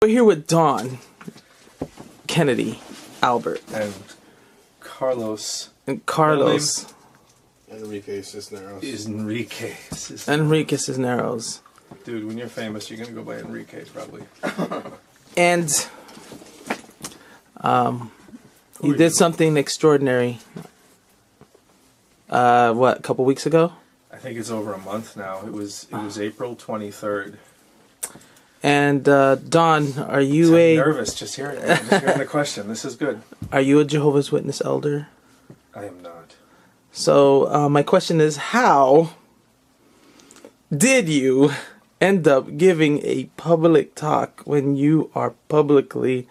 We're here with Don, Kennedy, Albert, and Carlos. Enrique Cisneros. Enrique Cisneros. Dude, when you're famous, you're gonna go by Enrique, probably. And he did something extraordinary. What, a couple weeks ago? I think it's over a month now. It was April 23rd. And Don, are you I'm nervous just hearing the question. This is good. Are you a Jehovah's Witness elder? I am not. So my question is, how did you end up giving a public talk when you are publicly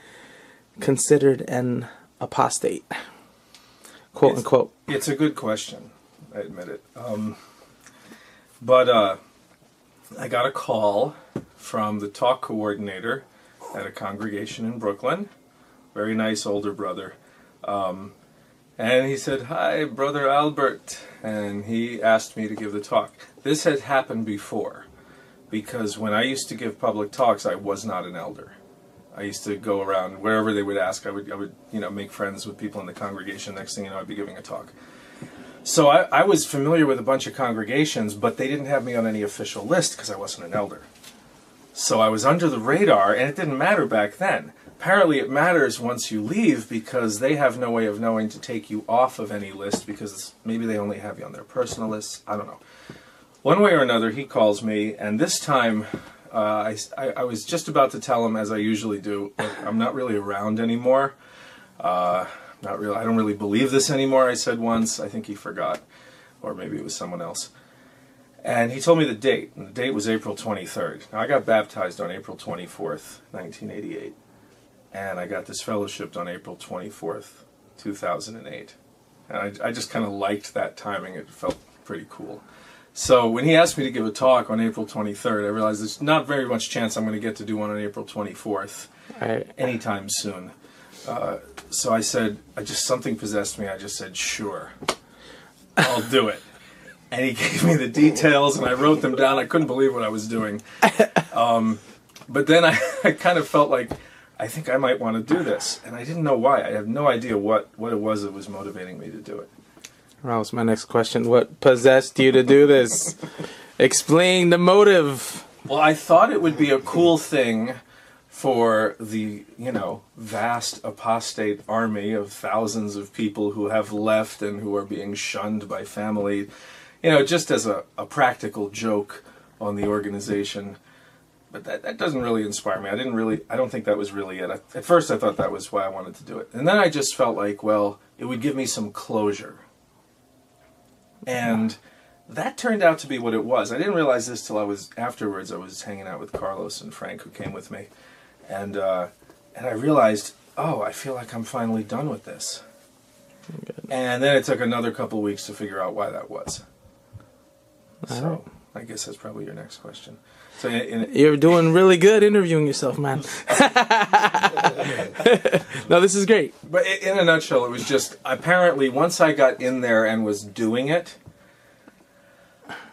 considered an apostate, quote unquote? It's a good question. I admit it. But I got a call from the talk coordinator at a congregation in Brooklyn. Very nice older brother. And he said, "Hi, Brother Albert." And he asked me to give the talk. This had happened before, because when I used to give public talks, I was not an elder. I used to go around wherever they would ask. I would make friends with people in the congregation. Next thing you know, I'd be giving a talk. So I was familiar with a bunch of congregations, but they didn't have me on any official list because I wasn't an elder. So I was under the radar, and it didn't matter back then. Apparently it matters once you leave, because they have no way of knowing to take you off of any list, because maybe they only have you on their personal lists. I don't know. One way or another, he calls me, and this time I was just about to tell him, as I usually do, I'm not really around anymore. I don't really believe this anymore, I said once. I think he forgot, or maybe it was someone else. And he told me the date, and the date was April 23rd. Now, I got baptized on April 24th, 1988, and I got disfellowshipped on April 24th, 2008. And I just kind of liked that timing. It felt pretty cool. So when he asked me to give a talk on April 23rd, I realized there's not very much chance I'm going to get to do one on April 24th anytime soon. So I said, something possessed me. I just said, sure, I'll do it. And he gave me the details, and I wrote them down. I couldn't believe what I was doing. But then I kind of felt like, I think I might want to do this. And I didn't know why. I have no idea what it was that was motivating me to do it. That was my next question. What possessed you to do this? Explain the motive. Well, I thought it would be a cool thing for the, vast apostate army of thousands of people who have left and who are being shunned by family, just as a practical joke on the organization. But that doesn't really inspire me. I don't think that was really it. At first I thought that was why I wanted to do it. And then I just felt like, well, it would give me some closure. And that turned out to be what it was. I didn't realize this till afterwards. I was hanging out with Carlos and Frank, who came with me. And I realized, I feel like I'm finally done with this. Good. And then it took another couple weeks to figure out why that was. So I guess that's probably your next question. So you're doing really good interviewing yourself, man. No, this is great. But in a nutshell, it was just, apparently, once I got in there and was doing it,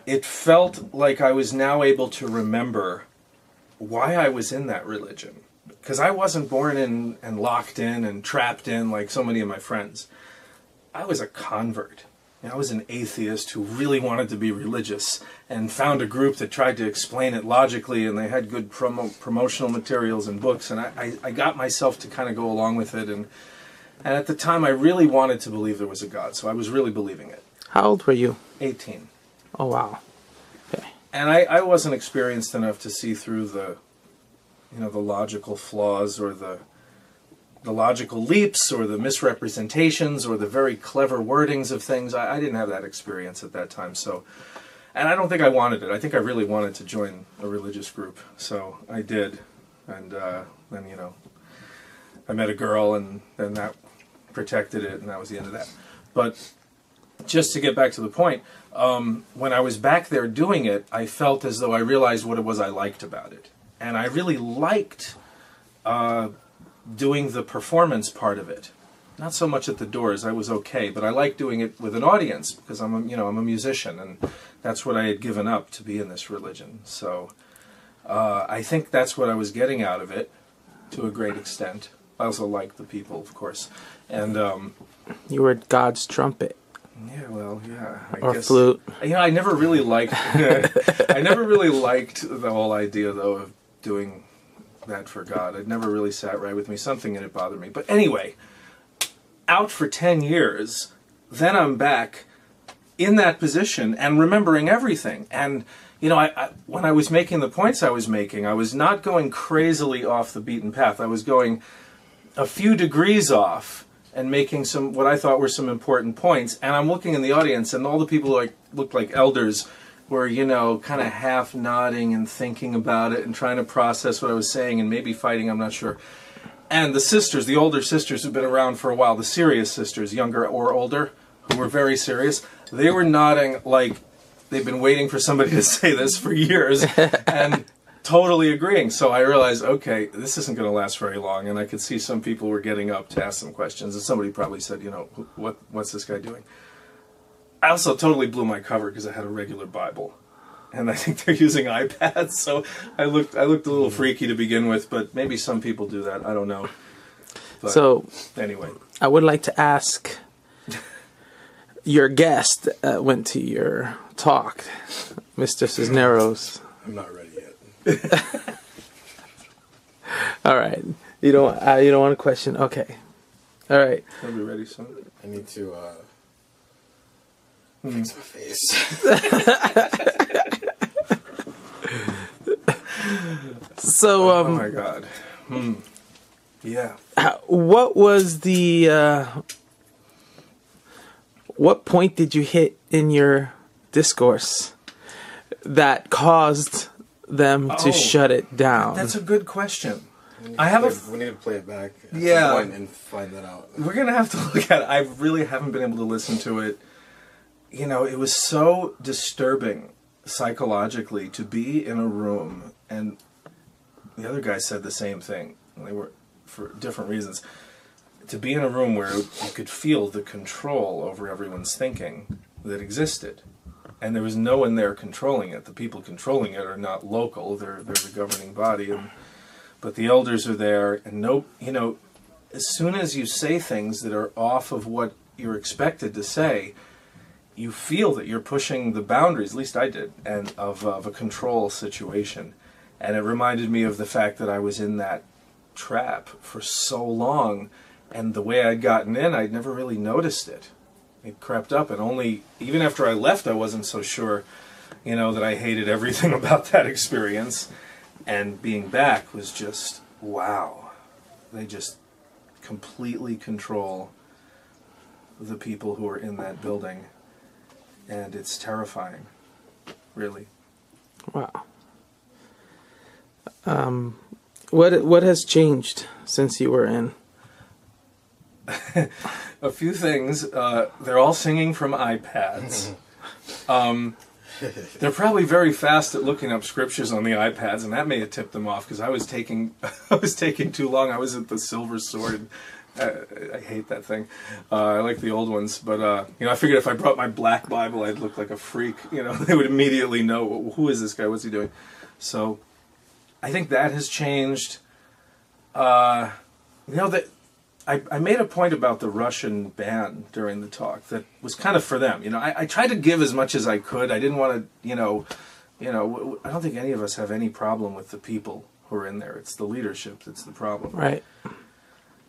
it felt like I was now able to remember why I was in that religion. Because I wasn't born in and locked in and trapped in like so many of my friends. I was a convert. I was an atheist who really wanted to be religious and found a group that tried to explain it logically, and they had good promotional materials and books, and I got myself to kind of go along with it. And at the time, I really wanted to believe there was a God, so I was really believing it. How old were you? 18. Oh, wow. Okay. And I wasn't experienced enough to see through the logical flaws or the logical leaps or the misrepresentations or the very clever wordings of things. I didn't have that experience at that time. And I don't think I wanted it. I think I really wanted to join a religious group. So I did. And then, I met a girl, and then that protected it, and that was the end of that. But just to get back to the point, when I was back there doing it, I felt as though I realized what it was I liked about it. And I really liked doing the performance part of it. Not so much at the doors, I was okay, but I like doing it with an audience, because I'm a musician, and that's what I had given up to be in this religion. So I think that's what I was getting out of it. to a great extent. I also like the people, of course. And You were God's trumpet. yeah, well, yeah. I Or guess, flute. I never really liked I never really liked the whole idea, though, of doing that for God. It never really sat right with me. Something in it bothered me. But anyway, out for 10 years, then I'm back in that position and remembering everything. And, I when I was making the points I was making, I was not going crazily off the beaten path. I was going a few degrees off and making some, what I thought were some important points. And I'm looking in the audience, and all the people who looked like elders were, kind of half nodding and thinking about it and trying to process what I was saying and maybe fighting, I'm not sure. And the sisters, the older sisters who've been around for a while, the serious sisters, younger or older, who were very serious, they were nodding like they've been waiting for somebody to say this for years and totally agreeing. So I realized, okay, this isn't going to last very long. And I could see some people were getting up to ask some questions. And somebody probably said, what's this guy doing? I also totally blew my cover because I had a regular Bible. And I think they're using iPads. So I looked a little freaky to begin with. But maybe some people do that. I don't know. But so anyway, I would like to ask your guest that went to your talk, Mr. Cisneros. I'm not ready yet. All right. You don't want a question? Okay. All right. I'll be ready soon. I need to fix my face. So, oh my God. Yeah. What was the what point did you hit in your discourse that caused them to shut it down? That's a good question. We need to play it back at Yeah. some point and find that out. We're going to have to look at it. I really haven't been able to listen to it. It was so disturbing psychologically to be in a room, and the other guy said the same thing. They were, for different reasons, to be in a room where you could feel the control over everyone's thinking that existed. And there was no one there controlling it. The people controlling it are not local. They're the governing body. But the elders are there. And as soon as you say things that are off of what you're expected to say, you feel that you're pushing the boundaries, at least I did, and of a control situation. And it reminded me of the fact that I was in that trap for so long. And the way I'd gotten in, I'd never really noticed it. It crept up, and even after I left, I wasn't so sure, that I hated everything about that experience. And being back was just, wow. They just completely control the people who are in that building. And it's terrifying, really. Wow. What has changed since you were in? A few things. They're all singing from iPads. They're probably very fast at looking up scriptures on the iPads, and that may have tipped them off because I was taking too long. I was at the Silver Sword. I hate that thing. I like the old ones, but I figured if I brought my black Bible, I'd look like a freak. They would immediately know, who is this guy? What's he doing? So I think that has changed. That. I made a point about the Russian ban during the talk that was kind of for them. I tried to give as much as I could. I didn't want to, I don't think any of us have any problem with the people who are in there. It's the leadership that's the problem. Right.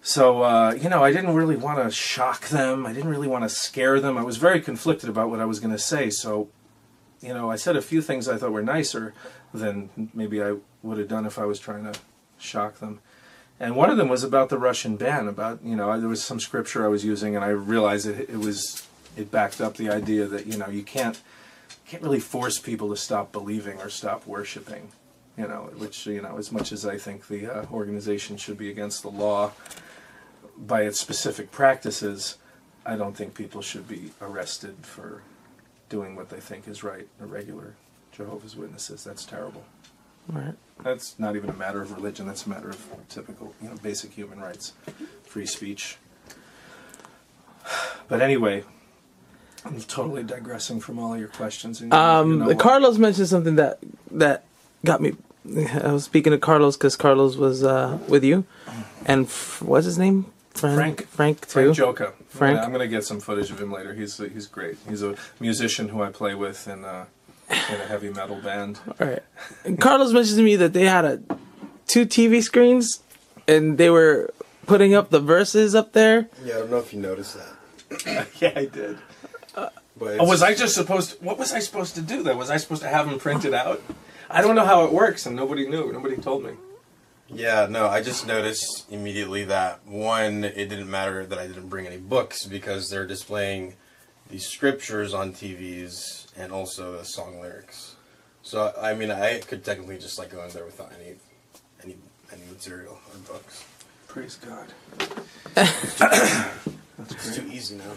So, I didn't really want to shock them. I didn't really want to scare them. I was very conflicted about what I was going to say. So, I said a few things I thought were nicer than maybe I would have done if I was trying to shock them. And one of them was about the Russian ban, about, there was some scripture I was using, and I realized it backed up the idea that, you can't really force people to stop believing or stop worshiping, which, as much as I think the organization should be against the law by its specific practices, I don't think people should be arrested for doing what they think is right. The regular Jehovah's Witnesses, that's terrible. Right. That's not even a matter of religion. That's a matter of typical, basic human rights, free speech. But anyway, I'm totally digressing from all your questions. And Carlos mentioned something that got me I was speaking to Carlos because Carlos was with you, and what's his name? Frank too. Frank Joka. Frank. I'm gonna get some footage of him later. He's great. He's a musician who I play with in a heavy metal band. All right. And Carlos mentioned to me that they had 2 TV screens, and they were putting up the verses up there. Yeah, I don't know if you noticed that. Yeah, I did. But Was I just supposed to... What was I supposed to do then? Was I supposed to have them printed out? I don't know how it works, and nobody knew. Nobody told me. Yeah, no, I just noticed immediately that, one, it didn't matter that I didn't bring any books because they're displaying these scriptures on TVs and also the song lyrics. So, I mean, I could technically just, like, go in there without any material or books. Praise God. It's too easy now.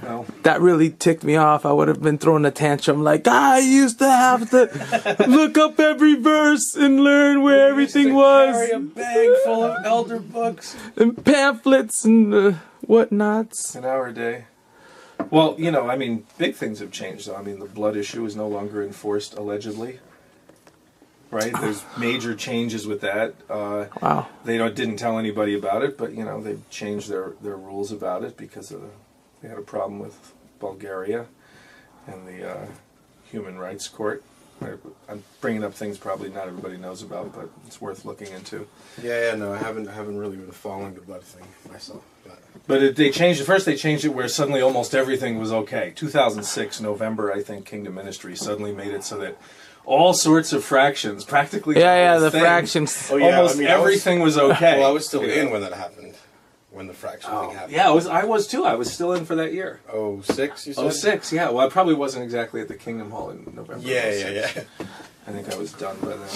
No. That really ticked me off. I would have been throwing a tantrum like, I used to have to look up every verse and learn where everything was. Carry a bag full of elder books. And pamphlets and whatnots. An hour a day. Well, you know, I mean, big things have changed, though. I mean, the blood issue is no longer enforced, allegedly. Right? There's major changes with that. Wow. They didn't tell anybody about it, but, you know, they've changed their rules about it because they had a problem with Bulgaria and the Human Rights Court. I'm bringing up things probably not everybody knows about, but it's worth looking into. Yeah, no, I haven't really been following the blood thing myself. But they changed it. First, they changed it where suddenly almost everything was okay. 2006, November, I think, Kingdom Ministry suddenly made it so that all sorts of fractions, practically the fractions. Oh, yeah, almost everything was okay. Well, I was still in when that happened, when the fraction thing happened. Yeah, I was too. I was still in for that year. 06, you said? 06, yeah. Well, I probably wasn't exactly at the Kingdom Hall in November. Yeah. I think I was done by then.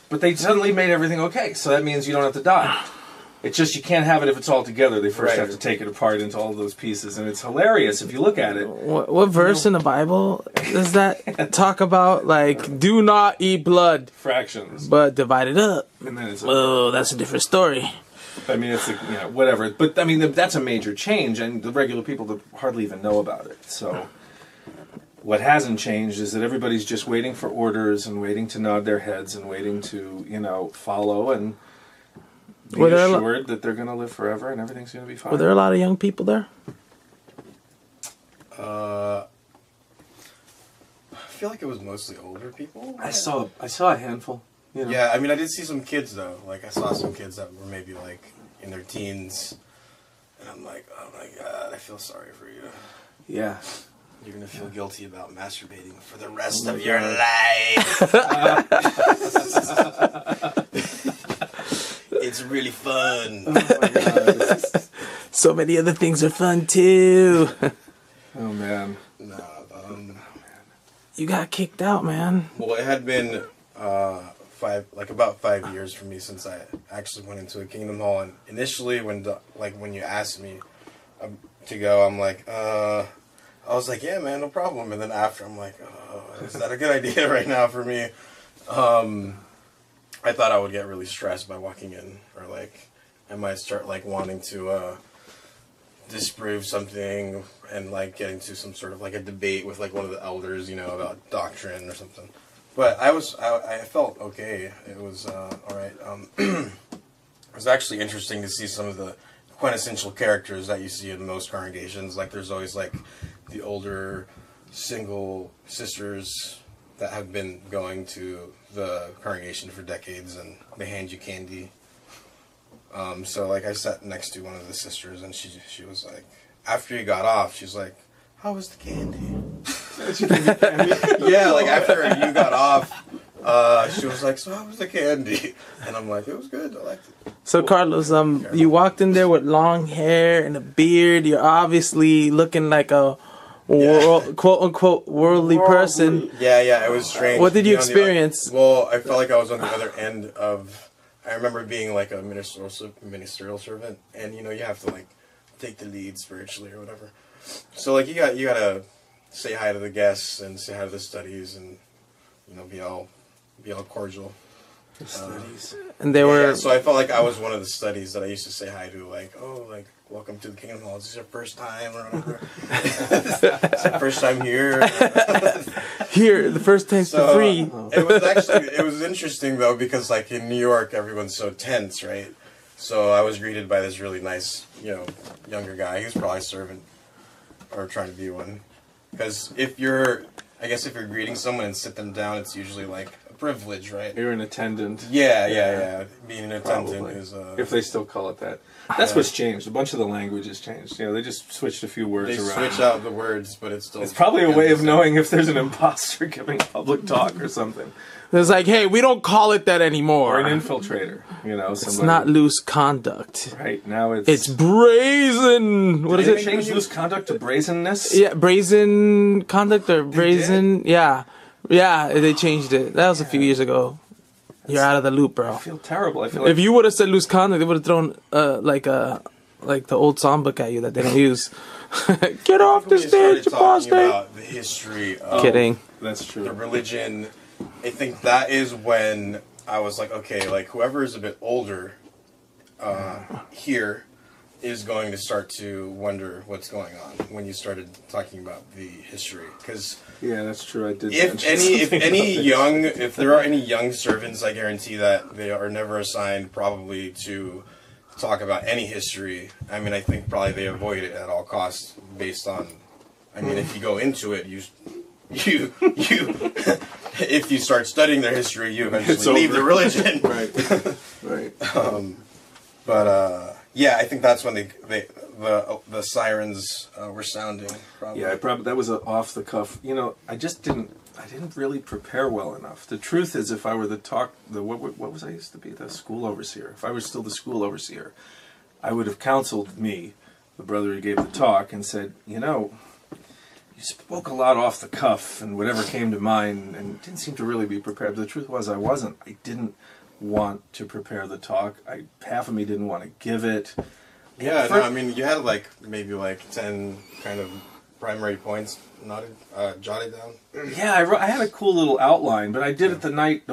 But they suddenly made everything okay, so that means you don't have to die. It's just you can't have it if it's all together. They first have to take it apart into all those pieces, and it's hilarious if you look at it. What verse in the Bible does that talk about? Like, do not eat blood. Fractions. But divide it up. And then it's oh, that's a different story. I mean, it's whatever. But I mean, that's a major change, and the regular people hardly even know about it. So what hasn't changed is that everybody's just waiting for orders and waiting to nod their heads and waiting to follow and be assured that they're going to live forever and everything's going to be fine. Were there a lot of young people there? I feel like it was mostly older people. I saw a handful. Yeah, I mean, I did see some kids though. Like, I saw some kids that were maybe like in their teens, and I'm like, oh my God, I feel sorry for you. Yeah. You're gonna feel guilty about masturbating for the rest of your life. It's really fun. Oh my God. So many other things are fun too. Oh man. No, you got kicked out, man. well, it had been about 5 years for me since I actually went into a Kingdom Hall. And initially, when you asked me to go, I'm like, I was like, yeah, man, no problem. And then after, I'm like, oh, is that a good idea right now for me? I thought I would get really stressed by walking in, or like I might start like wanting to disprove something and like get into some sort of like a debate with like one of the elders, about doctrine or something. But I felt okay. It was all right. It was actually interesting to see some of the quintessential characters that you see in most congregations. Like there's always like the older single sisters that have been going to the congregation for decades, and they hand you candy. So like I sat next to one of the sisters, and she was like, after you got off, she's like, how was the candy? Yeah, like after you got off, she was like, so how was the candy? And I'm like, it was good, I liked it. So Carlos, you walked in there with long hair and a beard. You're obviously looking like a quote unquote worldly person. Yeah, it was strange. What did you experience? Well, I felt like I was on the other end of. I remember being like a ministerial servant, and you have to like take the lead spiritually or whatever. So like you gotta say hi to the guests and say hi to the studies, and be all cordial. Studies. And they were. Yeah, so I felt like I was one of the studies that I used to say hi to, like, oh, like, welcome to the Kingdom Hall. Is this your first time or whatever? Is it first time here? Here, the first taste for free. It was interesting though, because like in New York, everyone's so tense, right? So I was greeted by this really nice, younger guy. He was probably a servant or trying to be one. Because if you're greeting someone and sit them down, it's usually like a privilege, right? You're an attendant. Yeah. Being an attendant Probably. is... if they still call it that. That's what's changed. A bunch of the language has changed. They just switched a few words around. They switch out the words, but it's still... It's probably a way of knowing if there's an imposter giving public talk or something. It's like, hey, we don't call it that anymore. Or an infiltrator, It's not loose conduct. Right, now it's brazen. What is it? Did they change loose conduct to brazenness? Yeah, brazen conduct or brazen. Yeah, they changed it. That was a few years ago. You're out of the loop, bro. I feel terrible. I feel like if you would have said loose conduct, they would have thrown like the old songbook at you that they don't use. Get off the stage, talking about the history of Kidding. That's true. The religion. I think that is when I was like, okay, like whoever is a bit older here is going to start to wonder what's going on when you started talking about the history. Because yeah, that's true. I did. If there are any young servants, I guarantee that they are never assigned probably to talk about any history. I mean, I think probably they avoid it at all costs based on. I mean, if you go into it, you if you start studying their history, you eventually leave the religion. Right. Yeah, I think that's when the sirens were sounding. Probably. Yeah, that was off the cuff. I didn't really prepare well enough. The truth is, if I were what was I used to be, the school overseer? If I was still the school overseer, I would have counseled me, the brother who gave the talk, and said, you spoke a lot off the cuff and whatever came to mind, and didn't seem to really be prepared. But the truth was, I wasn't. I didn't want to prepare the talk. Half of me didn't want to give it. Yeah, I mean, you had maybe 10 kind of primary points jotted down. Yeah, I had a cool little outline, but I did it the night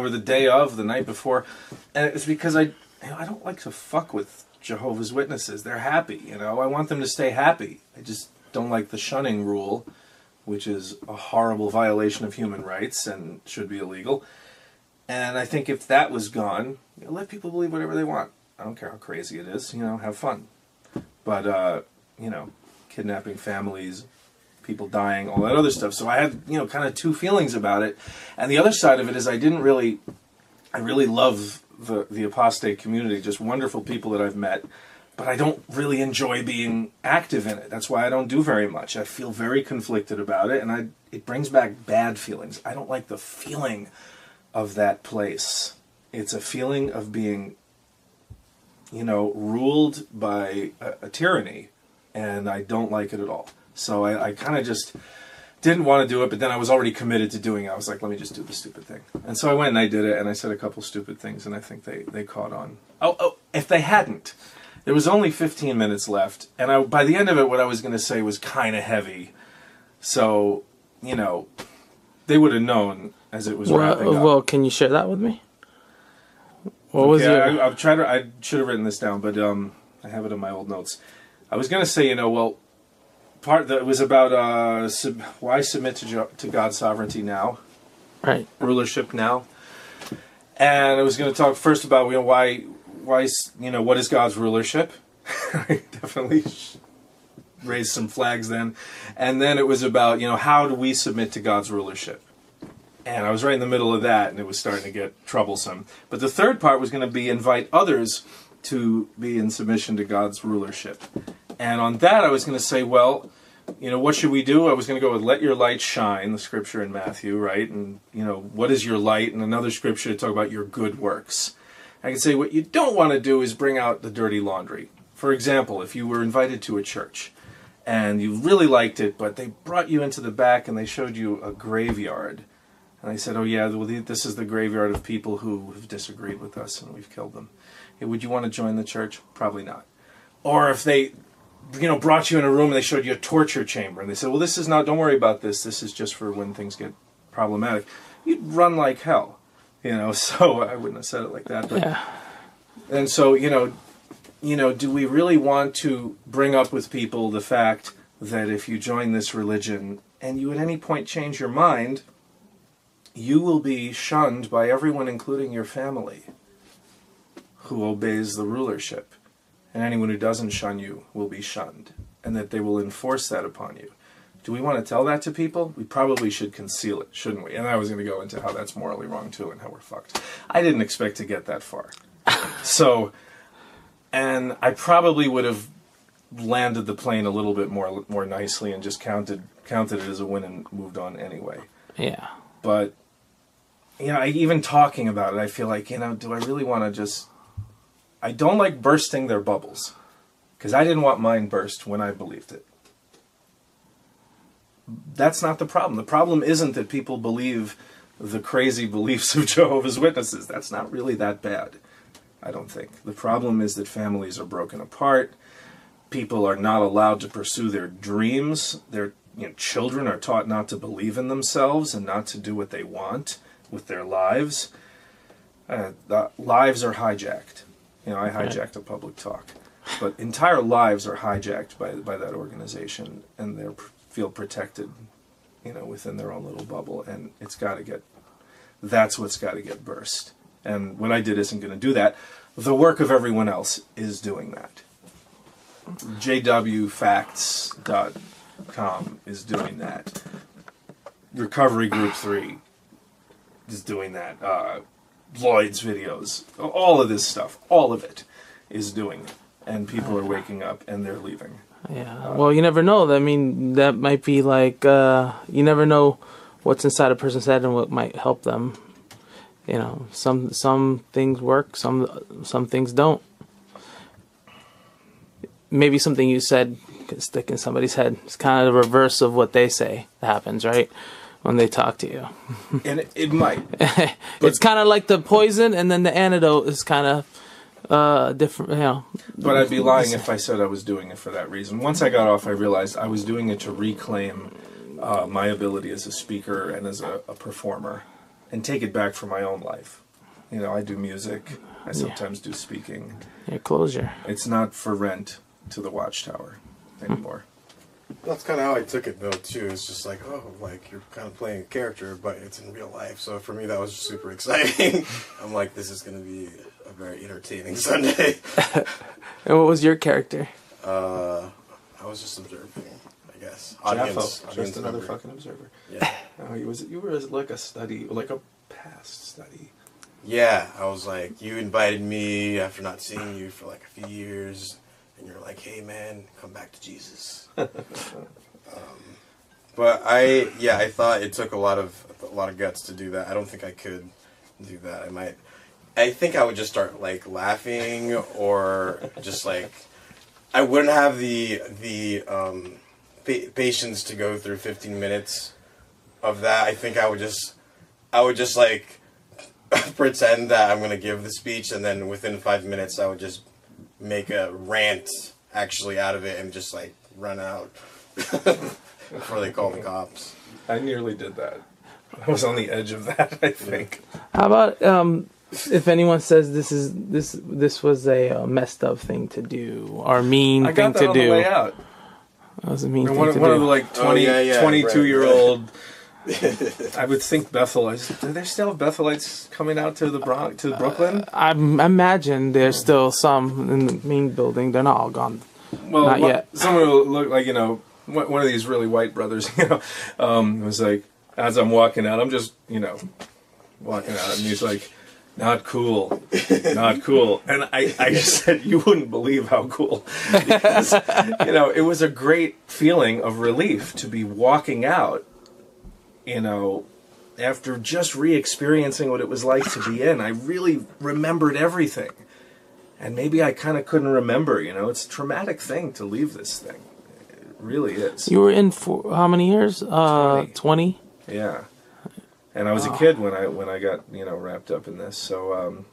before, and it was because I don't like to fuck with Jehovah's Witnesses. They're happy, I want them to stay happy. I just don't like the shunning rule, which is a horrible violation of human rights and should be illegal. And I think if that was gone, let people believe whatever they want. I don't care how crazy it is, have fun. But, kidnapping families, people dying, all that other stuff. So I had, kind of two feelings about it. And the other side of it is I really love the apostate community, just wonderful people that I've met. But I don't really enjoy being active in it. That's why I don't do very much. I feel very conflicted about it, and it brings back bad feelings. I don't like the feeling of that place. It's a feeling of being, ruled by a tyranny, and I don't like it at all. So I kind of just didn't want to do it, but then I was already committed to doing it. I was like, let me just do the stupid thing. And so I went and I did it, and I said a couple stupid things, and I think they caught on. Oh, if they hadn't, there was only 15 minutes left, and by the end of it, what I was going to say was kind of heavy. So, they would have known as it was wrapping up. Well, can you share that with me? What was your... I should have written this down, but I have it in my old notes. I was going to say, it was about why submit to God's sovereignty now, right? Rulership now, and I was going to talk first about why what is God's rulership. I definitely raised some flags then, and then it was about how do we submit to God's rulership. And I was right in the middle of that, and it was starting to get troublesome. But the third part was going to be invite others to be in submission to God's rulership. And on that, I was going to say, well, what should we do? I was going to go with let your light shine, the scripture in Matthew, right? And, what is your light? And another scripture to talk about your good works. I can say what you don't want to do is bring out the dirty laundry. For example, if you were invited to a church and you really liked it, but they brought you into the back and they showed you a graveyard. And they said, oh yeah, well, this is the graveyard of people who have disagreed with us and we've killed them. Hey, would you want to join the church? Probably not. Or if they, brought you in a room and they showed you a torture chamber and they said, well, this is not, don't worry about this. This is just for when things get problematic. You'd run like hell, so I wouldn't have said it like that. But, yeah. And so, do we really want to bring up with people the fact that if you join this religion and you at any point change your mind, you will be shunned by everyone, including your family, who obeys the rulership. And anyone who doesn't shun you will be shunned, and that they will enforce that upon you. Do we want to tell that to people? We probably should conceal it, shouldn't we? And I was going to go into how that's morally wrong, too, and how we're fucked. I didn't expect to get that far. So, and I probably would have landed the plane a little bit more nicely and just counted it as a win and moved on anyway. Yeah. But, even talking about it, I feel like, do I really want to just... I don't like bursting their bubbles, because I didn't want mine burst when I believed it. That's not the problem. The problem isn't that people believe the crazy beliefs of Jehovah's Witnesses. That's not really that bad, I don't think. The problem is that families are broken apart. People are not allowed to pursue their dreams. Their children are taught not to believe in themselves and not to do what they want with their lives. The lives are hijacked. I hijacked a public talk. But entire lives are hijacked by that organization, and they're feel protected, within their own little bubble, and that's what's got to get burst. And what I did isn't going to do that. The work of everyone else is doing that. JWFacts.com is doing that. Recovery Group 3 is doing that. Lloyd's videos, all of this stuff, all of it is doing it. And people are waking up and they're leaving. Yeah. Well, you never know. I mean, that might be like, you never know what's inside a person's head and what might help them. Some things work, some things don't. Maybe something you said can stick in somebody's head. It's kind of the reverse of what they say happens, right? When they talk to you. And it might. It's kind of like the poison, and then the antidote is kind of different, But I'd be lying if I said I was doing it for that reason. Once I got off, I realized I was doing it to reclaim my ability as a speaker and as a performer, and take it back for my own life. I do music. I sometimes do speaking. Your closure. It's not for rent to the Watchtower anymore. That's kind of how I took it, though, too. It's just like, you're kind of playing a character, but it's in real life. So for me, that was super exciting. I'm like, this is going to be a very entertaining Sunday. And what was your character? I was just observing, I guess. Audience just another member. fucking observer. Yeah. You were like a study, like a past study. Yeah, I was like, you invited me after not seeing you for like a few years, and you're like, hey man, come back to Jesus. But I thought it took a lot of guts to do that. I don't think I could do that. I think I would just start like laughing, or just like, I wouldn't have the patience to go through 15 minutes of that. I think I would just like pretend that I'm gonna give the speech, and then within 5 minutes I would just make a rant actually out of it and just like run out before they call the cops. I nearly did that. I was on the edge of that, I think. How about if anyone says this was a messed up thing to do or mean thing to do? I got that on the way out. That was a mean thing to do. One of the like 22-year-old. I would think Bethelites. Do they still have Bethelites coming out to the Bronx, to Brooklyn? I imagine there's still some in the main building. They're not all gone. Well, not yet. Someone who looked like, one of these really white brothers, was like, as I'm walking out, I'm just, walking out, and he's like, not cool, not cool. And I just said, you wouldn't believe how cool. Because, it was a great feeling of relief to be walking out, after just re-experiencing what it was like to be in. I really remembered everything. And maybe I kind of couldn't remember, it's a traumatic thing to leave this thing. It really is. You were in for how many years? 20? Yeah. And I was a kid when I got, wrapped up in this. So,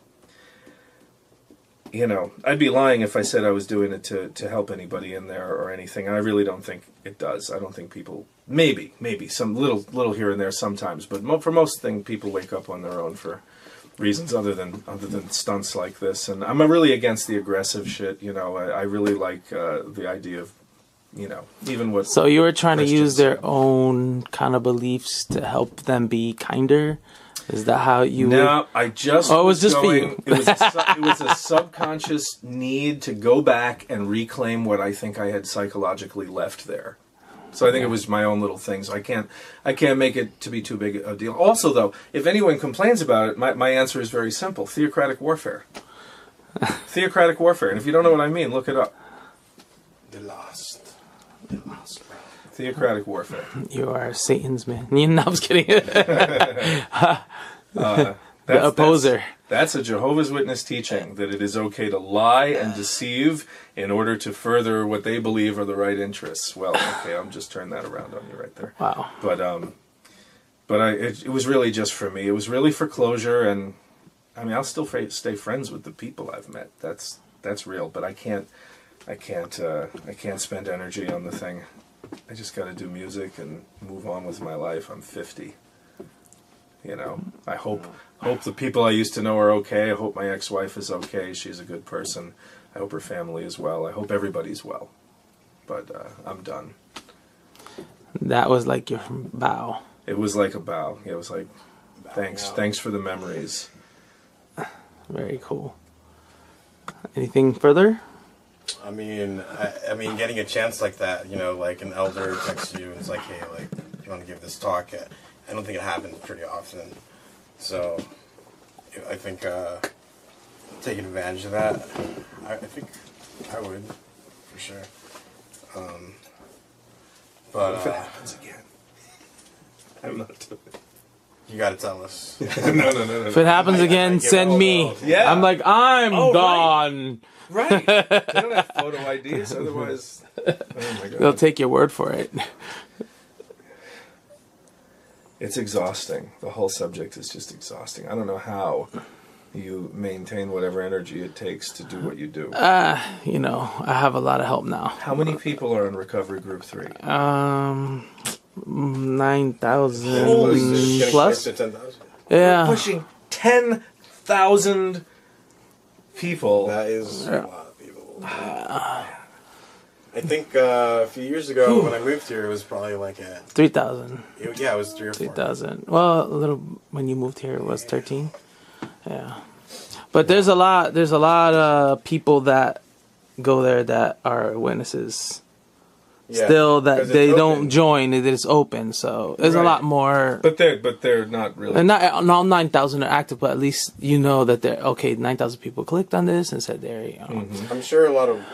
I'd be lying if I said I was doing it to help anybody in there or anything. And I really don't think it does. I don't think people, maybe some little here and there sometimes, but for most things, people wake up on their own for reasons other than stunts like this. And I'm really against the aggressive shit. I really like the idea of you know, even with. So you were trying to use their Christians. own kind of beliefs to help them be kinder? Is that how you? No, I just. Oh, it was just for you. It was a subconscious need to go back and reclaim what I think I had psychologically left there. So I think it was my own little thing. So I can't make it to be too big a deal. Also, though, if anyone complains about it, my answer is very simple: theocratic warfare. Theocratic warfare, and if you don't know what I mean, look it up. The lost. Theocratic warfare. You are Satan's man. No, I was kidding. The That's- opposer. That's a Jehovah's Witness teaching, that it is okay to lie and deceive in order to further what they believe are the right interests. Well, okay, I'm just turning that around on you right there. Wow. But it was really just for me. It was really for closure, and I mean, I'll still stay friends with the people I've met. That's real, but I can't spend energy on the thing. I just got to do music and move on with my life. I'm 50. You know, I hope the people I used to know are okay. I hope my ex-wife is okay. She's a good person. I hope her family is well. I hope everybody's well. But I'm done. That was like your bow. It was like a bow. It was like, thanks for the memories. Very cool. Anything further? I mean, getting a chance like that, you know, like an elder texts you and it's like, hey, like, you want to give this talk? I don't think it happens pretty often. So, I think taking advantage of that, I think I would, for sure. But If it happens again, I'm not doing it. you got to tell us. No. If it happens again, give send all me. those. Yeah. I'm like, I'm Oh, right. gone. Right. They don't have photo IDs, otherwise. Oh my God. They'll take your word for it. It's exhausting. The whole subject is just exhausting. I don't know how you maintain whatever energy it takes to do what you do. You know, I have a lot of help now. How many people are in Recovery Group 3? 9,000 Holy Getting plus. close to 10,000. Yeah. Pushing 10,000 people. That is a lot of people. I think a few years ago when I moved here, it was probably like 3,000. yeah, it was 3 or 4. 3,000. Well, a little when you moved here it was 13. Yeah. But there's a lot of people that go there that are witnesses. Yeah, Still that 'cause it's they open. don't join, it is open. So there's a Right. lot more. But they're not really. And not all 9,000 are active, but at least you know that they're okay. 9,000 people clicked on this and said there. You know. I'm sure a lot of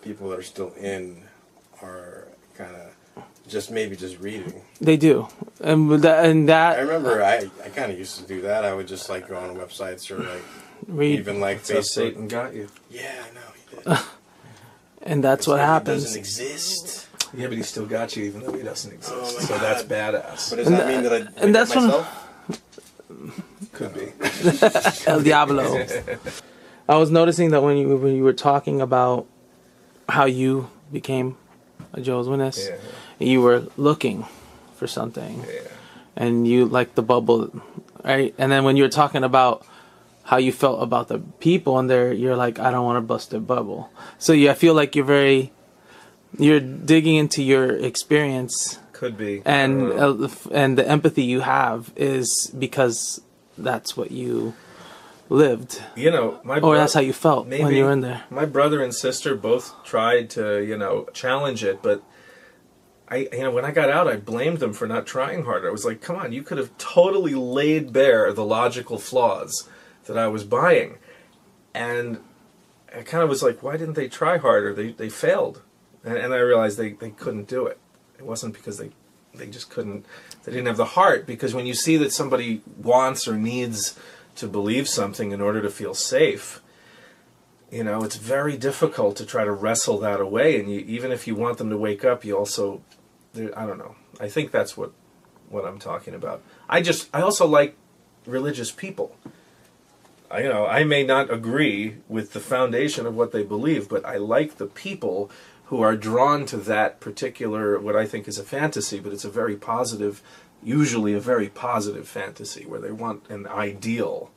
people that are still in are kind of just reading. They do, and with that I remember I kind of used to do that. I would just like go on websites or like read, even like That's how Facebook. Satan got you. Yeah, I know he did. and that's what It happens. doesn't exist. Yeah, but he still got you even though he doesn't exist. Oh my So God. that's badass. But does that mean that I and that's when- myself? Could be. El Diablo. I was noticing that when you were talking about how you became a Jehovah's Witness, Yeah. you were looking for something, Yeah. and you like the bubble, right? And then when you were talking about how you felt about the people in there, you're like, I don't want to bust their bubble. So I feel like you're digging into your experience, Could be. and the empathy you have is because that's what you lived, You know, or that's how you felt when maybe you were in there. My brother and sister both tried to, challenge it, but when I got out, I blamed them for not trying harder. I was like, come on, you could have totally laid bare the logical flaws that I was buying. And I kind of was like, why didn't they try harder? They failed. And I realized they couldn't do it. It wasn't because they just couldn't, they didn't have the heart. Because when you see that somebody wants or needs to believe something in order to feel safe, it's very difficult to try to wrestle that away. And even if you want them to wake up, you also, I don't know. I think that's what I'm talking about. I also like religious people. I may not agree with the foundation of what they believe, but I like the people who are drawn to that particular, what I think is a fantasy, but it's a very positive, usually a very positive fantasy, where they want an ideal,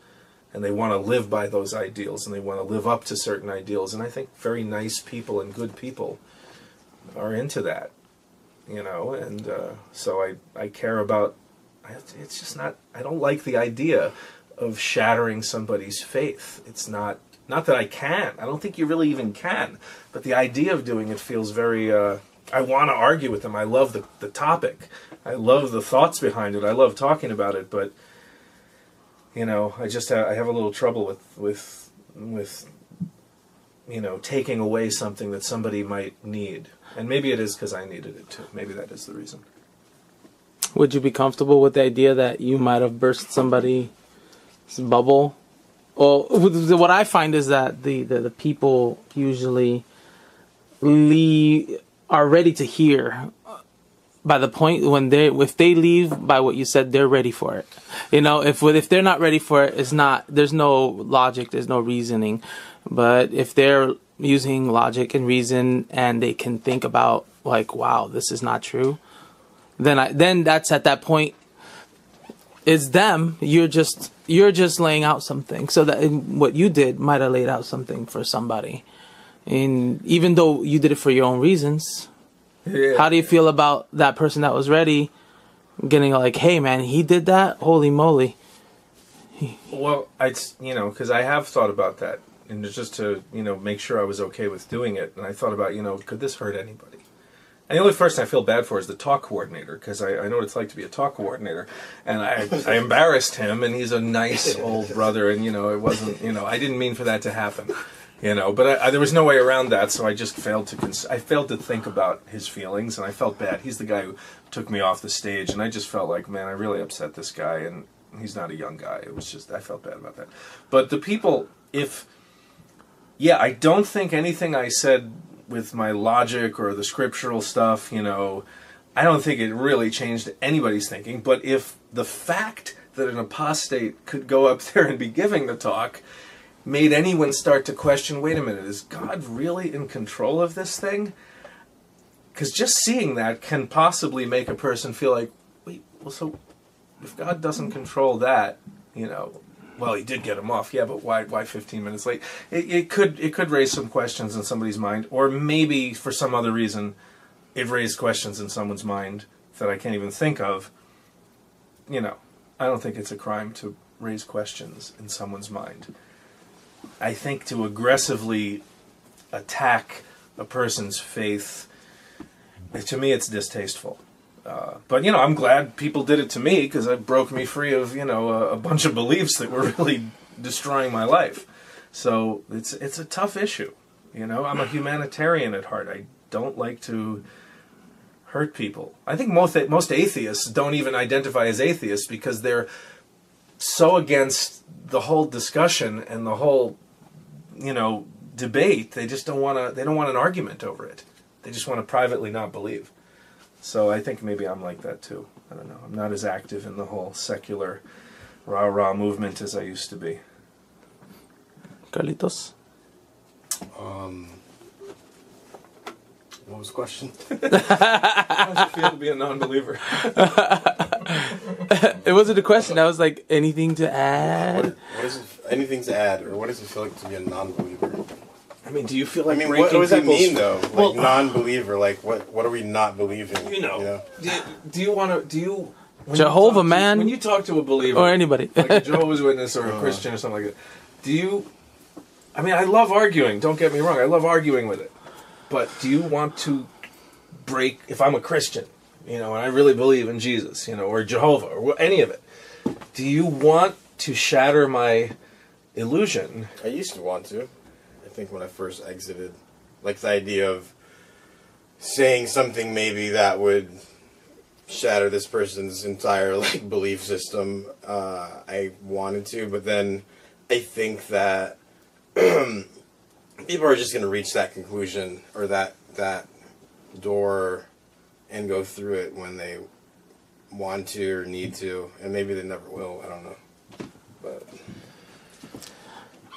and they want to live by those ideals, and they want to live up to certain ideals. And I think very nice people and good people are into that, and so I care about. It's just not. I don't like the idea of shattering somebody's faith. It's not that I can. I don't think you really even can. But the idea of doing it feels very. I want to argue with them. I love the topic. I love the thoughts behind it. I love talking about it. But I just I have a little trouble with taking away something that somebody might need. And maybe it is because I needed it too. Maybe that is the reason. Would you be comfortable with the idea that you might have burst somebody's bubble? Well, what I find is that the people usually are ready to hear by the point when if they leave by what you said, they're ready for it. If they're not ready for it, there's no logic, there's no reasoning. But if they're using logic and reason and they can think about like, wow, this is not true, then that's at that point, it's them. You're just laying out something. So that what you did might have laid out something for somebody, and even though you did it for your own reasons. Yeah. How do you feel about that person that was ready, getting like, hey man, he did that? Holy moly! Well, because I have thought about that, and just to make sure I was okay with doing it, and I thought about could this hurt anybody? And the only person I feel bad for is the talk coordinator, because I know what it's like to be a talk coordinator. And I embarrassed him, and he's a nice old brother, and, it wasn't, I didn't mean for that to happen, But there was no way around that, so I just failed to think about his feelings, and I felt bad. He's the guy who took me off the stage, and I just felt like, man, I really upset this guy, and he's not a young guy. It was just, I felt bad about that. But the people, I don't think anything I said with my logic or the scriptural stuff, I don't think it really changed anybody's thinking. But if the fact that an apostate could go up there and be giving the talk made anyone start to question, wait a minute, is God really in control of this thing? Because just seeing that can possibly make a person feel like, wait, well, so if God doesn't control that, well, he did get him off, yeah, but why 15 minutes late? It could raise some questions in somebody's mind, or maybe for some other reason, it raised questions in someone's mind that I can't even think of. I don't think it's a crime to raise questions in someone's mind. I think to aggressively attack a person's faith, to me, it's distasteful. But, I'm glad people did it to me, because it broke me free of, a bunch of beliefs that were really destroying my life. So it's a tough issue. I'm a humanitarian at heart. I don't like to hurt people. I think most atheists don't even identify as atheists because they're so against the whole discussion and the whole, debate. They just don't want an argument over it. They just want to privately not believe. So I think maybe I'm like that too. I don't know. I'm not as active in the whole secular rah-rah movement as I used to be. Carlitos? What was the question? How does it feel to be a non-believer? It wasn't a question. I was like, anything to add? What is it? Anything to add, or what does it feel like to be a non-believer? I mean, do you feel like what does that mean, though? Like, non-believer, like, what are we not believing? Do you want to, Jehovah, man. When you talk to a believer. Or anybody. Like a Jehovah's Witness or a Christian or something like that. I love arguing, don't get me wrong, I love arguing with it. But do you want to break, if I'm a Christian, and I really believe in Jesus, or Jehovah, or any of it, do you want to shatter my illusion? I used to want to. I think when I first exited, like the idea of saying something maybe that would shatter this person's entire belief system, I wanted to, but then I think that people are just going to reach that conclusion or that door and go through it when they want to or need to, and maybe they never will. I don't know, but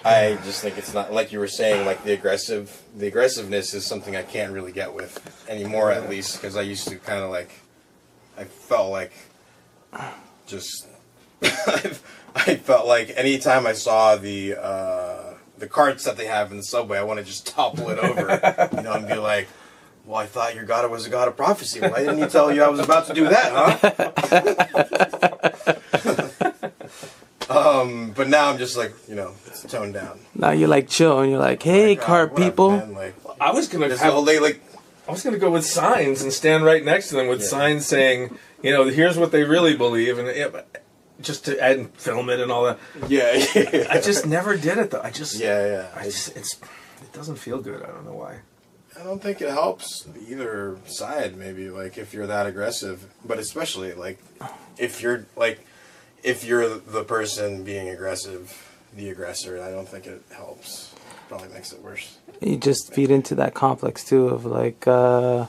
I just think it's not, like you were saying, like the aggressiveness is something I can't really get with anymore, at least, because I used to kind of I felt like just I felt like anytime I saw the carts that they have in the subway, I want to just topple it over, and be like, well, I thought your God was a God of prophecy. Why didn't you tell you I was about to do that, huh? But now I'm just like, it's toned down. Now you're like chill, and you're like, hey, cart people. Man, like, I was gonna go with signs and stand right next to them with signs saying, here's what they really believe, and just to add and film it and all that. Yeah. I just never did it though. It doesn't feel good. I don't know why. I don't think it helps either side. Maybe like if you're that aggressive, but especially like if you're the person being aggressive, the aggressor. I don't think it helps. Probably makes it worse. You just feed into that complex too of like, we're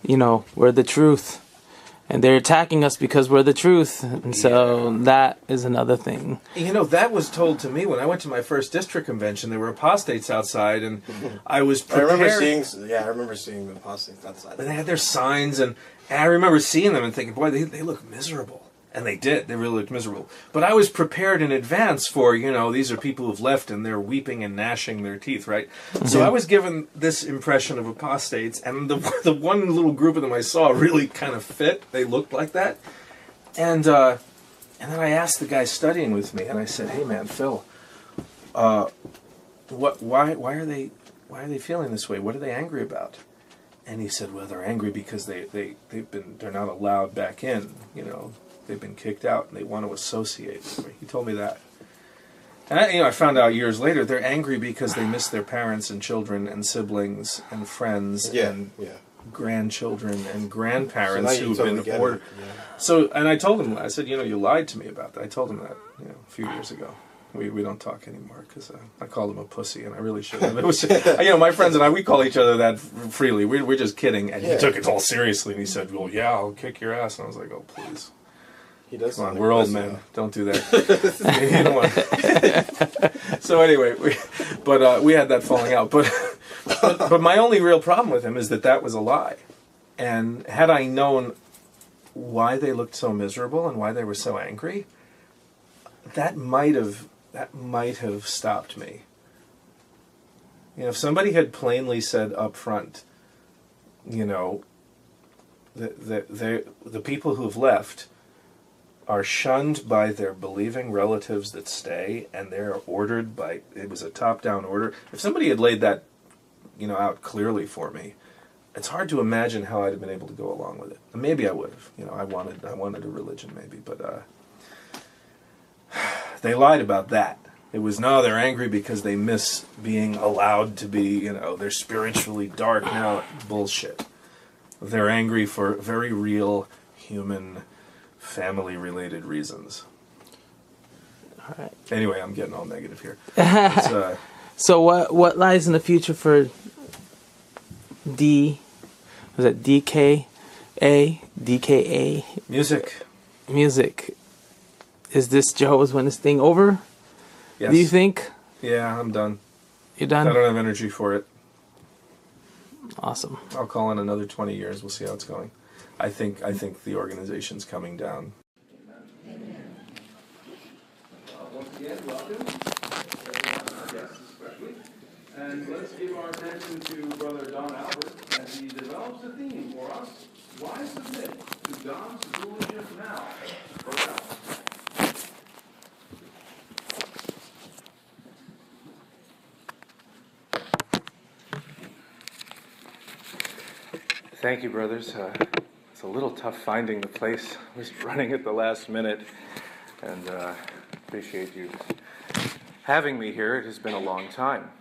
the truth. And they're attacking us because we're the truth. And so that is another thing. That was told to me when I went to my first district convention. There were apostates outside, and I was prepared. I remember seeing the apostates outside. And they had their signs, and I remember seeing them and thinking, boy, they look miserable. And they did. They really looked miserable. But I was prepared in advance for, these are people who've left and they're weeping and gnashing their teeth, right? Mm-hmm. So I was given this impression of apostates, and the one little group of them I saw really kind of fit. They looked like that. And then I asked the guy studying with me, and I said, hey man, Phil, why are they feeling this way? What are they angry about? And he said, well, they're angry because they're not allowed back in, They've been kicked out, and they want to associate with me. He told me that. And I found out years later they're angry because they miss their parents and children and siblings and friends and grandchildren and grandparents who've been ordered. So, and I told him, I said, you lied to me about that. I told him that a few years ago. We don't talk anymore because I called him a pussy, and I really shouldn't. It was, my friends and I, we call each other that freely. We're just kidding, and he took it all seriously, and he said, well, yeah, I'll kick your ass. And I was like, oh, please. He does. Come on, we're old men. Don't do that. You don't want So anyway, we had that falling out. But my only real problem with him is that was a lie. And had I known why they looked so miserable and why they were so angry, that might have stopped me. If somebody had plainly said up front, the people who've left are shunned by their believing relatives that stay, and they're ordered by, it was a top-down order. If somebody had laid that, out clearly for me, it's hard to imagine how I'd have been able to go along with it. And maybe I would have. I wanted a religion maybe, but they lied about that. It was, no, they're angry because they miss being allowed to be, they're spiritually dark. Now, bullshit. They're angry for very real human family-related reasons. All right. Anyway, I'm getting all negative here. So what lies in the future for DKA? Music. Is this Jehovah's Witness thing over? Yes. Do you think? Yeah, I'm done. You're done? I don't have energy for it. Awesome. I'll call in another 20 years. We'll see how it's going. I think the organization's coming down. Once again, welcome. Our guests especially. And let's give our attention to Brother Damon Albert as he develops a theme for us. Why submit to God's rulership now? Thank you, brothers. It's a little tough finding the place. I was running at the last minute, and appreciate you having me here. It has been a long time.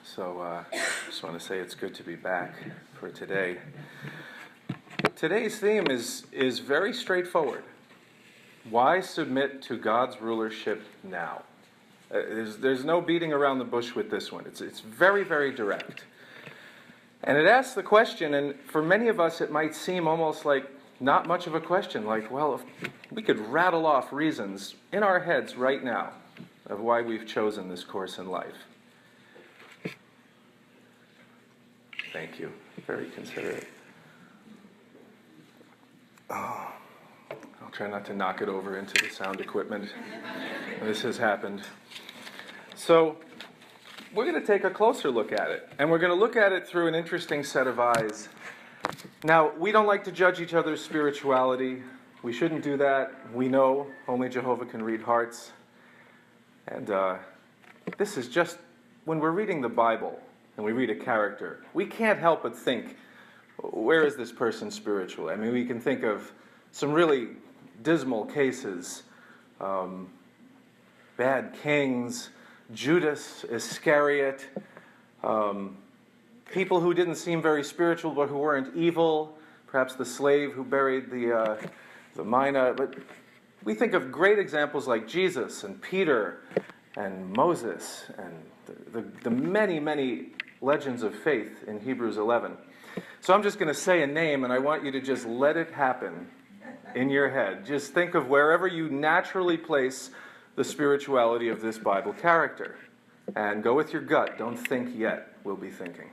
So I just want to say it's good to be back for today. Today's theme is very straightforward. Why submit to God's rulership now? There's no beating around the bush with this one. It's very, very direct. And it asks the question, and for many of us it might seem almost like not much of a question, like, well, if we could rattle off reasons in our heads right now of why we've chosen this course in life. Thank you. Very considerate. Oh, I'll try not to knock it over into the sound equipment. This has happened. So, we're going to take a closer look at it. And we're going to look at it through an interesting set of eyes. Now, we don't like to judge each other's spirituality. We shouldn't do that. We know only Jehovah can read hearts. And this is just, when we're reading the Bible and we read a character, we can't help but think, where is this person spiritual? I mean, we can think of some really dismal cases. Bad kings, Judas Iscariot, people who didn't seem very spiritual but who weren't evil, perhaps the slave who buried the mina. But we think of great examples like Jesus and Peter and Moses and the many, many legends of faith in Hebrews 11. So I'm just going to say a name, and I want you to just let it happen in your head. Just think of wherever you naturally place the spirituality of this Bible character. And go with your gut. Don't think yet. We'll be thinking.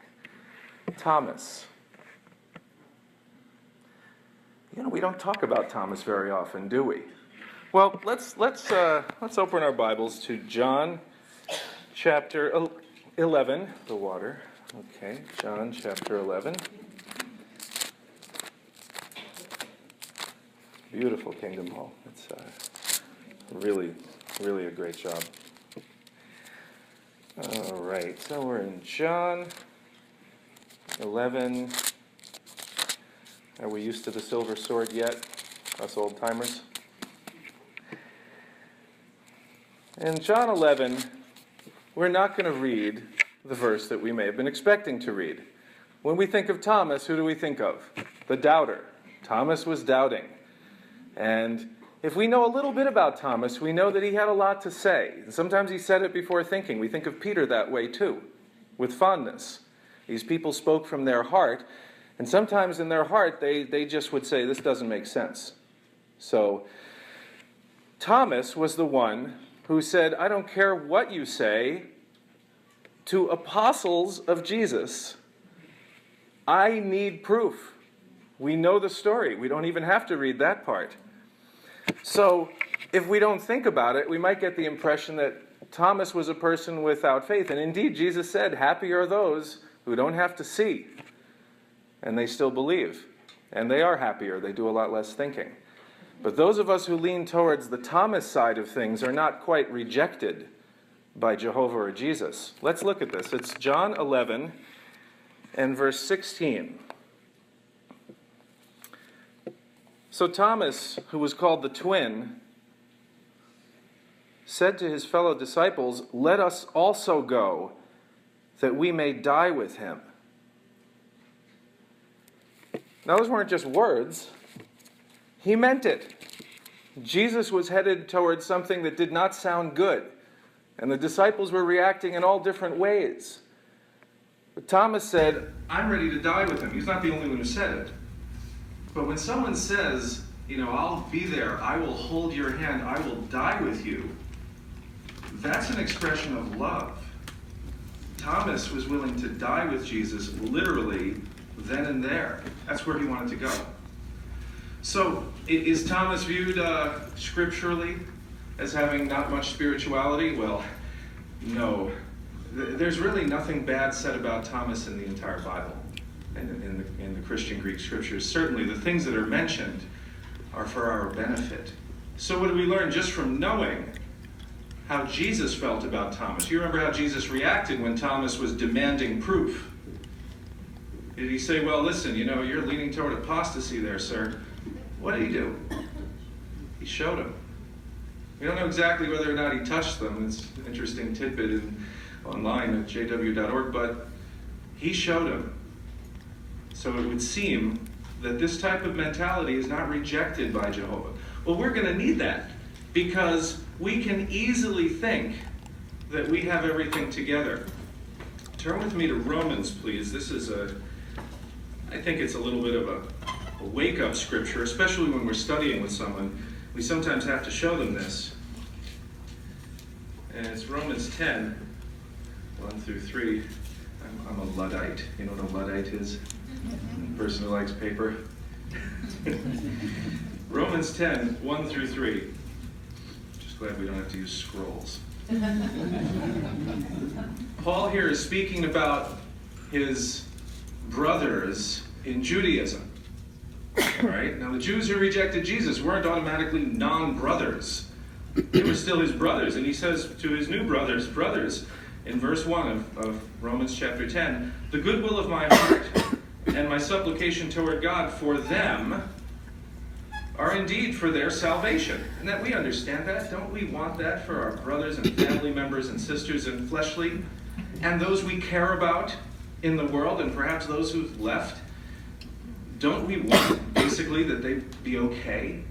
Thomas. You know, we don't talk about Thomas very often, do we? Well, let's open our Bibles to John chapter 11. The water. Okay, John chapter 11. Beautiful Kingdom Hall. It's really a great job. All right, so we're in John 11. Are we used to the silver sword yet, us old timers? In John 11, we're not going to read the verse that we may have been expecting to read. When we think of Thomas, who do we think of? The doubter. Thomas was doubting. And if we know a little bit about Thomas, we know that he had a lot to say. And sometimes he said it before thinking. We think of Peter that way too, with fondness. These people spoke from their heart, and sometimes in their heart they just would say, this doesn't make sense. So Thomas was the one who said, I don't care what you say to apostles of Jesus. I need proof. We know the story. We don't even have to read that part. So, if we don't think about it, we might get the impression that Thomas was a person without faith. And indeed, Jesus said, happy are those who don't have to see, and they still believe. And they are happier. They do a lot less thinking. But those of us who lean towards the Thomas side of things are not quite rejected by Jehovah or Jesus. Let's look at this. It's John 11 and verse 16. So Thomas, who was called the twin, said to his fellow disciples, let us also go, that we may die with him. Now, those weren't just words. He meant it. Jesus was headed towards something that did not sound good, and the disciples were reacting in all different ways. But Thomas said, I'm ready to die with him. He's not the only one who said it. But when someone says, I'll be there, I will hold your hand, I will die with you, that's an expression of love. Thomas was willing to die with Jesus literally then and there. That's where he wanted to go. So, is Thomas viewed scripturally as having not much spirituality? Well, no. There's really nothing bad said about Thomas in the entire Bible. In the Christian Greek scriptures. Certainly the things that are mentioned are for our benefit. So what do we learn just from knowing how Jesus felt about Thomas? You remember how Jesus reacted when Thomas was demanding proof. Did he say, well, listen, you're leaning toward apostasy there, sir. What did he do? He showed him. We don't know exactly whether or not he touched them. It's an interesting tidbit online at jw.org, but he showed him. So it would seem that this type of mentality is not rejected by Jehovah. Well, we're going to need that because we can easily think that we have everything together. Turn with me to Romans, please. This is I think it's a little bit of a wake-up scripture, especially when we're studying with someone. We sometimes have to show them this. And it's Romans 10, 1 through 3. I'm a Luddite. You know what a Luddite is? A person who likes paper. Romans 10, 1 through 3. Just glad we don't have to use scrolls. Paul here is speaking about his brothers in Judaism. All right? Now, the Jews who rejected Jesus weren't automatically non-brothers. They were still his brothers. And he says to his new brothers, in verse 1 of Romans chapter 10, the good will of my heart and my supplication toward God for them are indeed for their salvation. And that we understand that. Don't we want that for our brothers and family members and sisters and fleshly and those we care about in the world and perhaps those who've left? Don't we want basically that they be okay?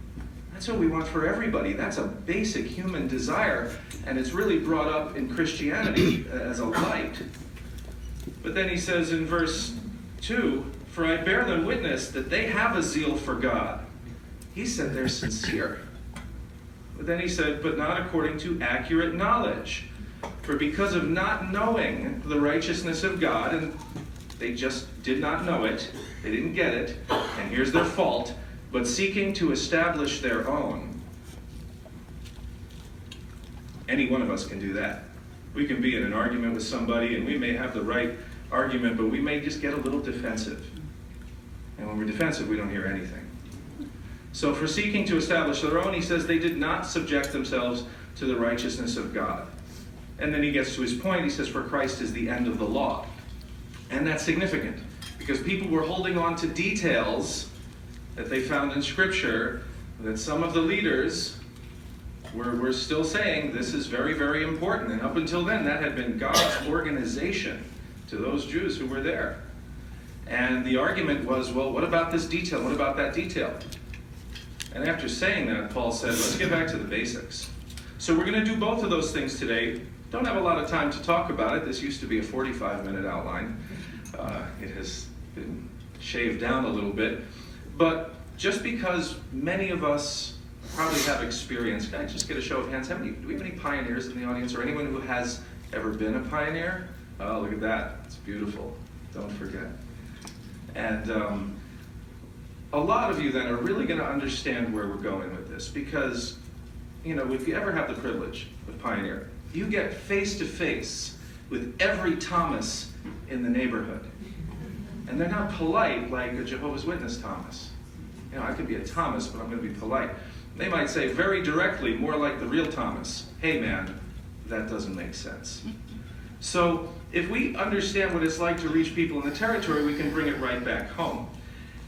That's what we want for everybody. That's a basic human desire, and it's really brought up in Christianity as a light. But then he says in verse 2, for I bear them witness that they have a zeal for God. He said they're sincere. But then he said, but not according to accurate knowledge. For because of not knowing the righteousness of God, and they just did not know it, they didn't get it, and here's their fault, but seeking to establish their own. Any one of us can do that. We can be in an argument with somebody, and we may have the right argument, but we may just get a little defensive. And when we're defensive, we don't hear anything. So for seeking to establish their own, he says they did not subject themselves to the righteousness of God. And then he gets to his point. He says, for Christ is the end of the law. And that's significant, because people were holding on to details that they found in Scripture that some of the leaders were still saying this is very, very important. And up until then, that had been God's organization to those Jews who were there. And the argument was, well, what about this detail? What about that detail? And after saying that, Paul said, let's get back to the basics. So we're going to do both of those things today. Don't have a lot of time to talk about it. This used to be a 45-minute outline. It has been shaved down a little bit. But just because many of us probably have experience, can I just get a show of hands? Do we have any pioneers in the audience, or anyone who has ever been a pioneer? Oh, look at that. It's beautiful. Don't forget. And a lot of you then are really going to understand where we're going with this, because, you know, if you ever have the privilege of pioneer, you get face-to-face with every Thomas in the neighborhood. And they're not polite like a Jehovah's Witness Thomas. You know, I could be a Thomas, but I'm going to be polite. They might say very directly, more like the real Thomas, hey man, that doesn't make sense. So if we understand what it's like to reach people in the territory, we can bring it right back home.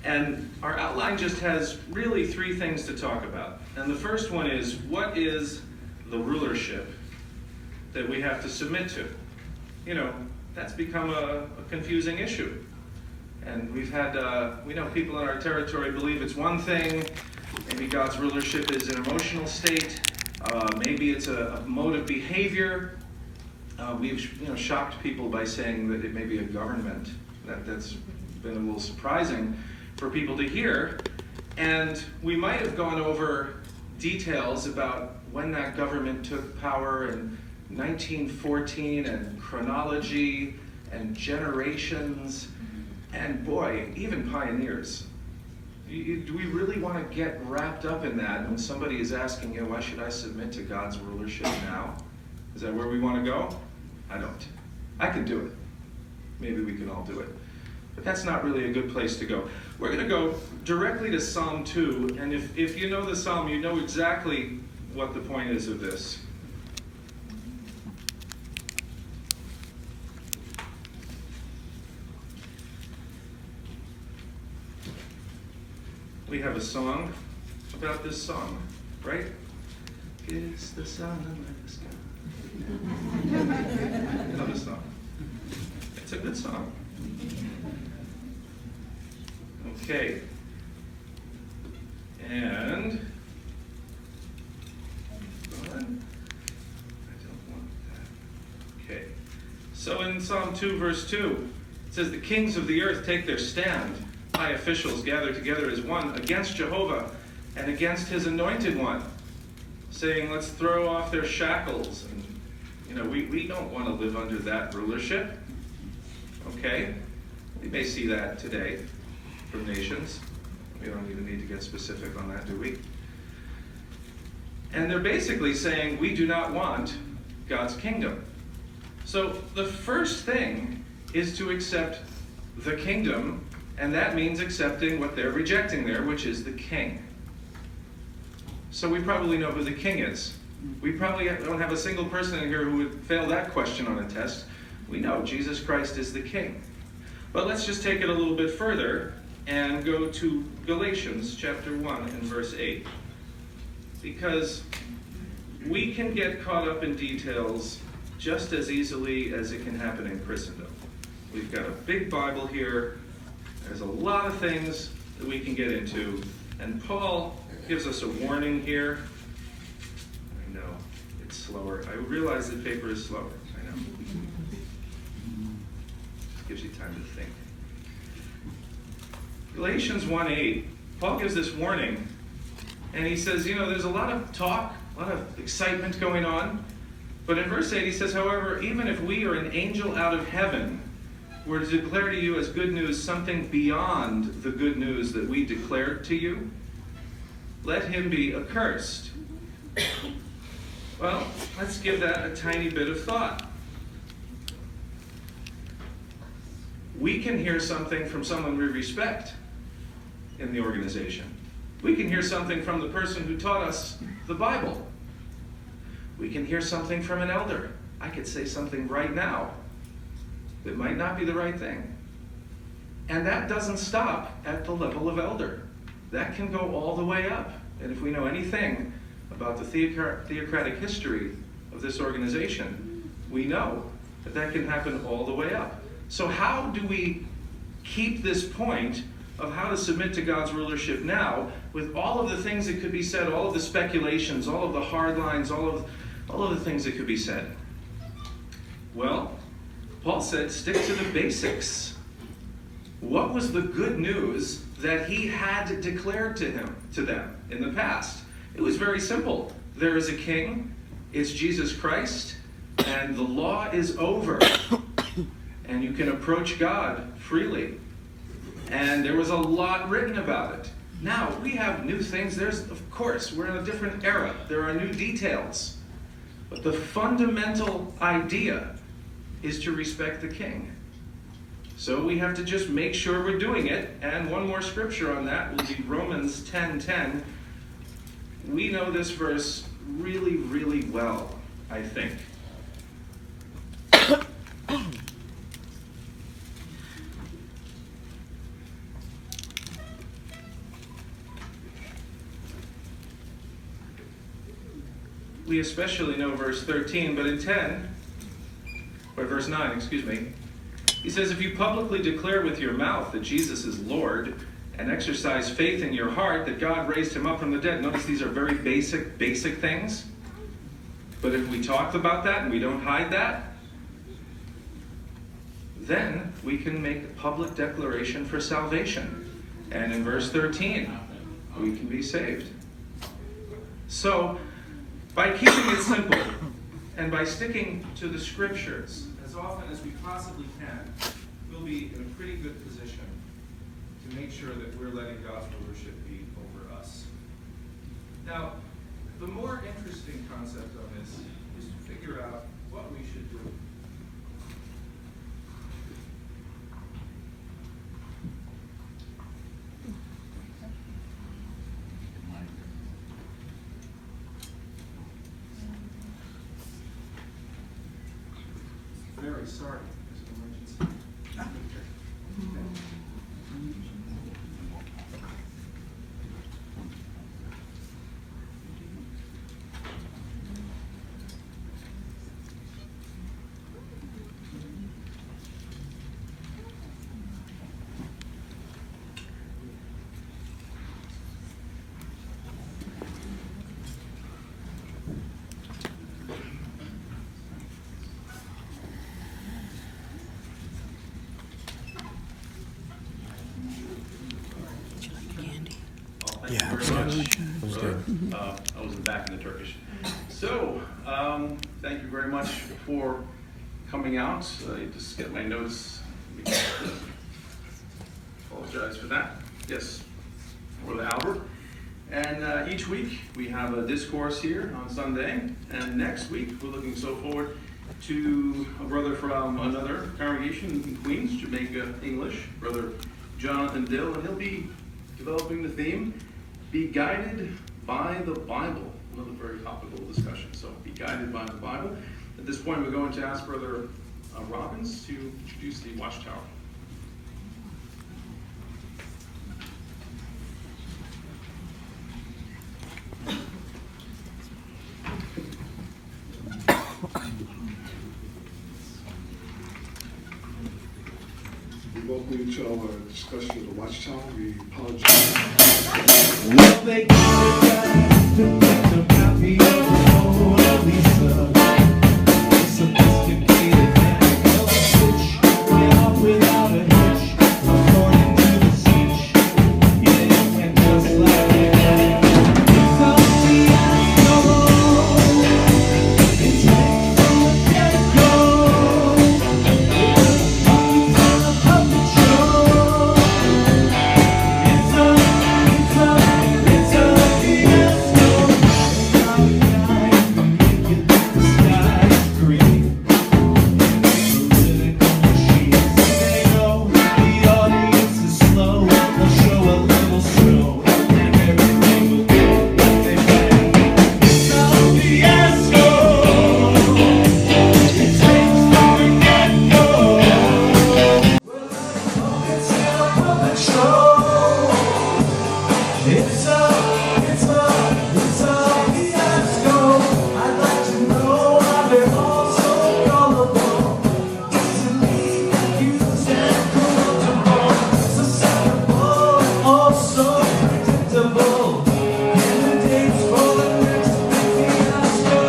And our outline just has really three things to talk about. And the first one is, what is the rulership that we have to submit to? You know, that's become a confusing issue. And we've had, we know people in our territory believe it's one thing. Maybe God's rulership is an emotional state. Maybe it's a mode of behavior. We've shocked people by saying that it may be a government. That's been a little surprising for people to hear. And we might have gone over details about when that government took power in 1914 and chronology and generations. And boy, even pioneers. Do we really want to get wrapped up in that when somebody is asking, you know, why should I submit to God's rulership now? Is that where we want to go? I don't. I can do it. Maybe we can all do it. But that's not really a good place to go. We're going to go directly to Psalm 2. And if you know the Psalm, you know exactly what the point is of this. We have a song about this song, right? Kiss the sun and the sky. You know the song. It's a good song. Okay. And I don't want that. Okay. So in Psalm 2, verse 2, it says, the kings of the earth take their stand. High officials gather together as one against Jehovah and against his anointed one, saying, let's throw off their shackles. And, you know, we don't want to live under that rulership. Okay? We may see that today from nations. We don't even need to get specific on that, do we? And they're basically saying, we do not want God's kingdom. So the first thing is to accept the kingdom, and that means accepting what they're rejecting there, which is the king. So we probably know who the king is. We probably don't have a single person in here who would fail that question on a test. We know Jesus Christ is the king. But let's just take it a little bit further and go to Galatians chapter 1 and verse 8. Because we can get caught up in details just as easily as it can happen in Christendom. We've got a big Bible here. There's a lot of things that we can get into. And Paul gives us a warning here. I know, it's slower. I realize that paper is slower. I know. Gives you time to think. Galatians 1:8, Paul gives this warning. And he says, there's a lot of talk, a lot of excitement going on. But in verse 8 he says, however, even if we or an angel out of heaven were to declare to you as good news something beyond the good news that we declared to you, let him be accursed. Well, let's give that a tiny bit of thought. We can hear something from someone we respect in the organization. We can hear something from the person who taught us the Bible. We can hear something from an elder. I could say something right now that might not be the right thing. And that doesn't stop at the level of elder. That can go all the way up. And if we know anything about the theocratic history of this organization, we know that that can happen all the way up. So how do we keep this point of how to submit to God's rulership now with all of the things that could be said, all of the speculations, all of the hard lines, all of the things that could be said? Well, Paul said, stick to the basics. What was the good news that he had declared to them in the past? It was very simple. There is a king, it's Jesus Christ, and the law is over. And you can approach God freely. And there was a lot written about it. Now, we have new things. Of course, we're in a different era. There are new details. But the fundamental idea is to respect the king. So we have to just make sure we're doing it. And one more scripture on that will be Romans 10:10. We know this verse really, really well, I think. We especially know verse 13, but in verse 9, he says, if you publicly declare with your mouth that Jesus is Lord and exercise faith in your heart that God raised him up from the dead. Notice these are very basic things. But if we talk about that and we don't hide that, then we can make a public declaration for salvation. And in verse 13, we can be saved. So, by keeping it simple and by sticking to the scriptures as often as we possibly can, we'll be in a pretty good position to make sure that we're letting God's rulership be over us. Now, the more interesting concept of this is to figure out what we should do. Very sorry. There's an emergency. Yeah, Thank you very much. It was good. I wasn't back in the Turkish. So, thank you very much for coming out. Just get my notes. Apologize for that. Yes, for the Albert. And each week we have a discourse here on Sunday. And next week we're looking so forward to a brother from another congregation in Queens, Jamaica, English, Brother Jonathan Dill, and he'll be developing the theme, Be Guided by the Bible. Another very topical discussion, so be guided by the Bible. At this point we're going to ask Brother Robbins to introduce the Watchtower. Welcome you to our discussion of the Watchtower. We apologize. Well, they give a guy to get a copy of the Mona Lisa. A sophisticated man of a switch, get off without a hitch, according to the speech. Yeah, you can just like it. It's a fiasco. It's right from the get-go. It's a puppet show. It's a fiasco. Got a guy who make it look the sky is green. Political machines, they know the audience is slow. They'll show a little show, and everything will go like they planned. It's a fiasco. It's right from the get-go. It's a puppet show. It's a fiasco. I'd like to know why they're all so gullible, easily confused and corruptible, susceptible and also predictable. Candidates for the next big fiasco.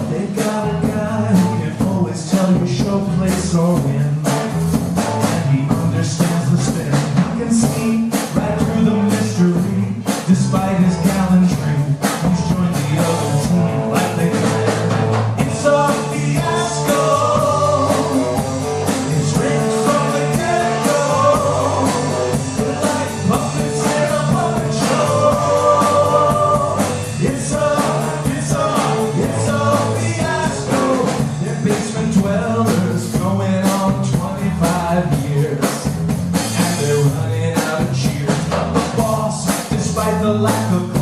They got a guy who can always tell you show, place, or win. And he understands the spin. He can see right through the mystery. Despite his gallantry, he's joined the other team like they planned. It's a fiasco. It's rigged from the get-go. They're like puppets in a puppet show. It's a fiasco. They're basement dwellers going on 25 years. And they're running out of cheers. But the boss, despite the lack of